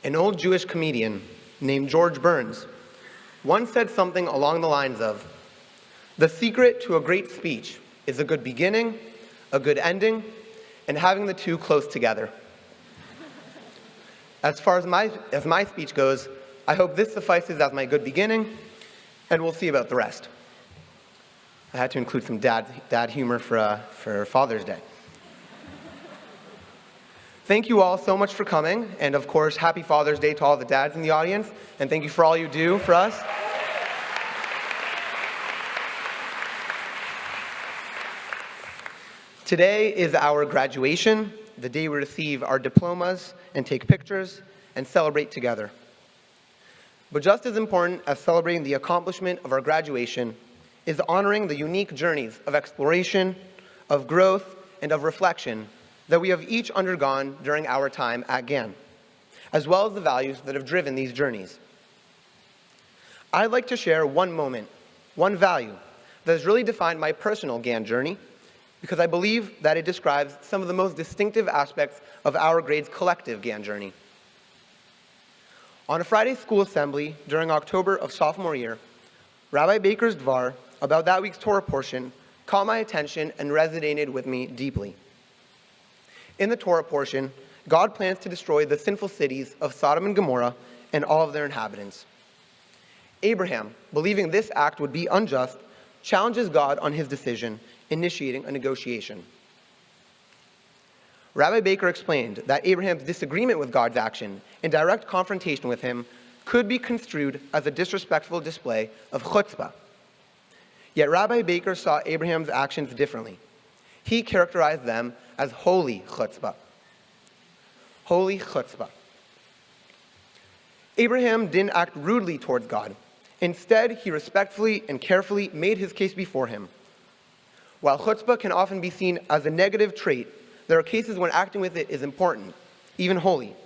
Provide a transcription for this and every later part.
An old Jewish comedian named George Burns once said something along the lines of, "The secret to a great speech is a good beginning, a good ending, and having the two close together." As far as my speech goes, I hope this suffices as my good beginning, and we'll see about the rest. I had to include some dad humor for Father's Day. Thank you all so much for coming, and of course, happy Father's Day to all the dads in the audience, and thank you for all you do for us. Today is our graduation, the day we receive our diplomas and take pictures and celebrate together. But just as important as celebrating the accomplishment of our graduation is honoring the unique journeys of exploration, of growth, and of reflection that we have each undergone during our time at Gann, as well as the values that have driven these journeys. I'd like to share one moment, one value, that has really defined my personal Gann journey, because I believe that it describes some of the most distinctive aspects of our grade's collective Gann journey. On a Friday school assembly during October of sophomore year, Rabbi Baker's dvar about that week's Torah portion caught my attention and resonated with me deeply. In the Torah portion, God plans to destroy the sinful cities of Sodom and Gomorrah and all of their inhabitants. Abraham, believing this act would be unjust, challenges God on his decision, initiating a negotiation. Rabbi Baker explained that Abraham's disagreement with God's action in direct confrontation with him could be construed as a disrespectful display of chutzpah. Yet Rabbi Baker saw Abraham's actions differently. He characterized them as holy chutzpah. Holy chutzpah. Abraham didn't act rudely towards God. Instead, he respectfully and carefully made his case before him. While chutzpah can often be seen as a negative trait, there are cases when acting with it is important, even holy.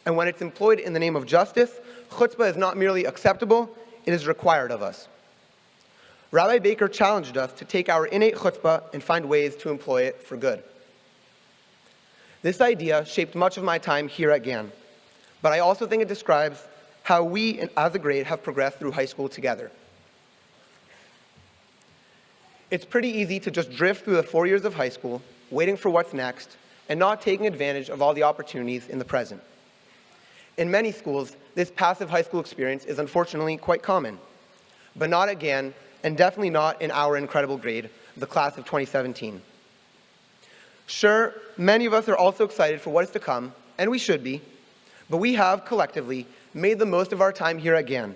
And when it's employed in the name of justice, chutzpah is not merely acceptable, it is required of us. Rabbi Baker challenged us to take our innate chutzpah and find ways to employ it for good. This idea shaped much of my time here at Gann, but I also think it describes how we as a grade have progressed through high school together. It's pretty easy to just drift through the 4 years of high school, waiting for what's next, and not taking advantage of all the opportunities in the present. In many schools, this passive high school experience is unfortunately quite common, but not at Gann, and definitely not in our incredible grade, the class of 2017. Sure, many of us are also excited for what is to come, and we should be, but we have, collectively, made the most of our time here at Gann,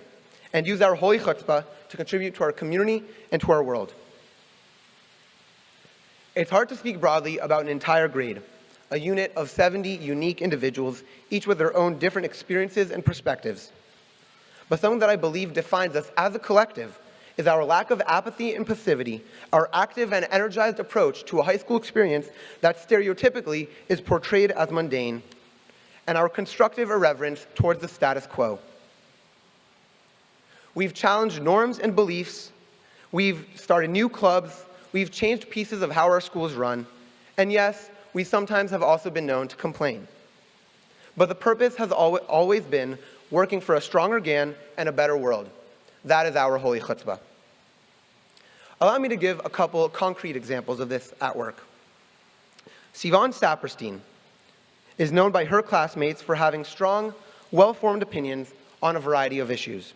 and used our holy chutzpah to contribute to our community and to our world. It's hard to speak broadly about an entire grade, a unit of 70 unique individuals, each with their own different experiences and perspectives. But something that I believe defines us as a collective is our lack of apathy and passivity, our active and energized approach to a high school experience that stereotypically is portrayed as mundane, and our constructive irreverence towards the status quo. We've challenged norms and beliefs, we've started new clubs, we've changed pieces of how our schools run, and yes, we sometimes have also been known to complain. But the purpose has always been working for a stronger Gann and a better world. That is our holy chutzpah. Allow me to give a couple concrete examples of this at work. Sivan Saperstein is known by her classmates for having strong, well-formed opinions on a variety of issues.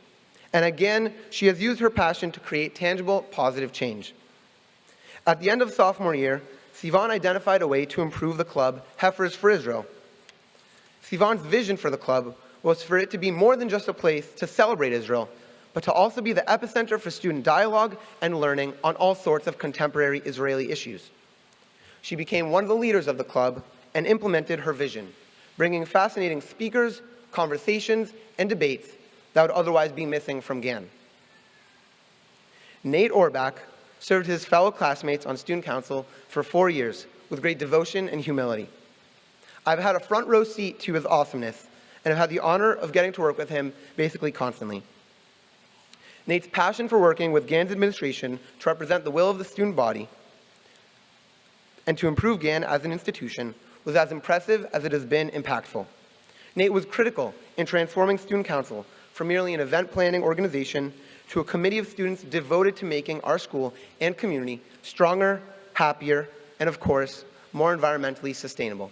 And again, she has used her passion to create tangible, positive change. At the end of sophomore year, Sivan identified a way to improve the club Heifers for Israel. Sivan's vision for the club was for it to be more than just a place to celebrate Israel, but to also be the epicenter for student dialogue and learning on all sorts of contemporary Israeli issues. She became one of the leaders of the club and implemented her vision, bringing fascinating speakers, conversations, and debates that would otherwise be missing from Gann. Nate Orbach served his fellow classmates on student council for 4 years with great devotion and humility. I've had a front row seat to his awesomeness and have had the honor of getting to work with him basically constantly. Nate's passion for working with Gann's administration to represent the will of the student body and to improve Gann as an institution was as impressive as it has been impactful. Nate was critical in transforming Student Council from merely an event planning organization to a committee of students devoted to making our school and community stronger, happier, and of course, more environmentally sustainable.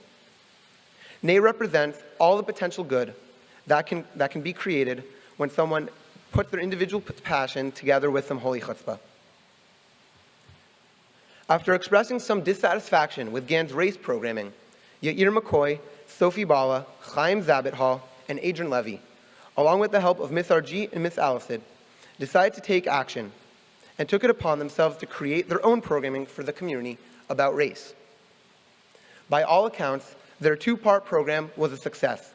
Nate represents all the potential good that can be created when someone puts their individual passion together with some holy chutzpah. After expressing some dissatisfaction with Gann's race programming, Yair McCoy, Sophie Bala, Chaim Zabit-Hall, and Adrian Levy, along with the help of Miss Arjit and Miss Allicid, decided to take action and took it upon themselves to create their own programming for the community about race. By all accounts, their two-part program was a success.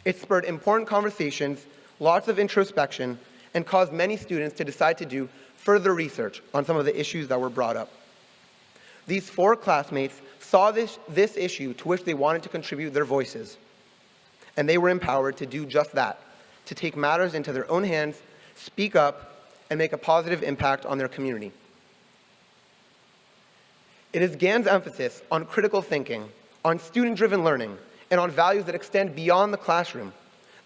It spurred important conversations, lots of introspection, and caused many students to decide to do further research on some of the issues that were brought up. These 4 classmates saw this issue to which they wanted to contribute their voices, and they were empowered to do just that, to take matters into their own hands, speak up, and make a positive impact on their community. It is Gann's emphasis on critical thinking, on student-driven learning, and on values that extend beyond the classroom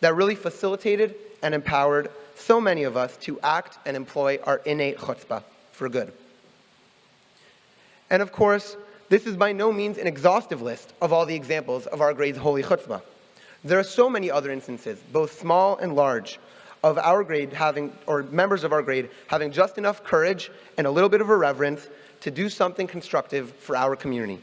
that really facilitated and empowered so many of us to act and employ our innate chutzpah for good. And of course, this is by no means an exhaustive list of all the examples of our grade's holy chutzpah. There are so many other instances, both small and large, of our grade having, or members of our grade, having just enough courage and a little bit of irreverence to do something constructive for our community.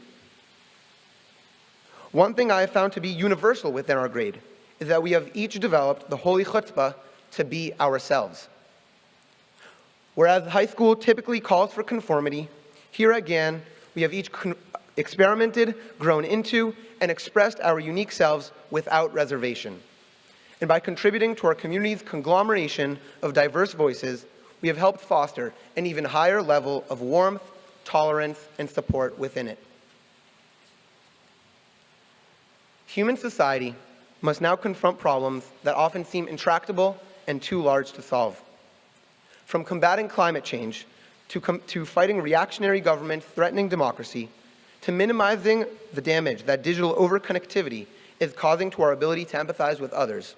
One thing I have found to be universal within our grade is that we have each developed the holy chutzpah to be ourselves. Whereas high school typically calls for conformity, here at Gann, we have each experimented, grown into, and expressed our unique selves without reservation. And by contributing to our community's conglomeration of diverse voices, we have helped foster an even higher level of warmth, tolerance, and support within it. Human society must now confront problems that often seem intractable and too large to solve. From combating climate change, to fighting reactionary governments threatening democracy, to minimizing the damage that digital overconnectivity is causing to our ability to empathize with others.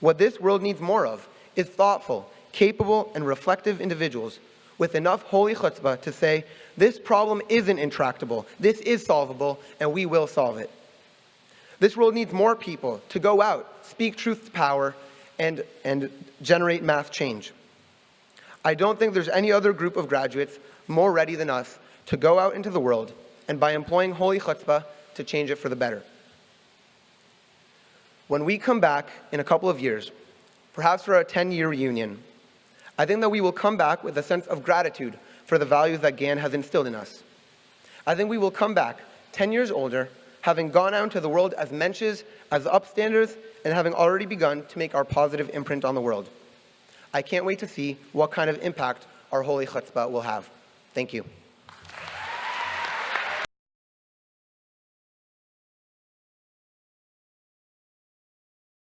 What this world needs more of is thoughtful, capable, and reflective individuals with enough holy chutzpah to say, this problem isn't intractable, this is solvable, and we will solve it. This world needs more people to go out, speak truth to power, and generate mass change. I don't think there's any other group of graduates more ready than us to go out into the world and by employing holy chutzpah to change it for the better. When we come back in a couple of years, perhaps for a 10-year reunion, I think that we will come back with a sense of gratitude for the values that Gann has instilled in us. I think we will come back 10 years older, having gone out into the world as mensches, as upstanders, and having already begun to make our positive imprint on the world. I can't wait to see what kind of impact our holy chutzpah will have. Thank you.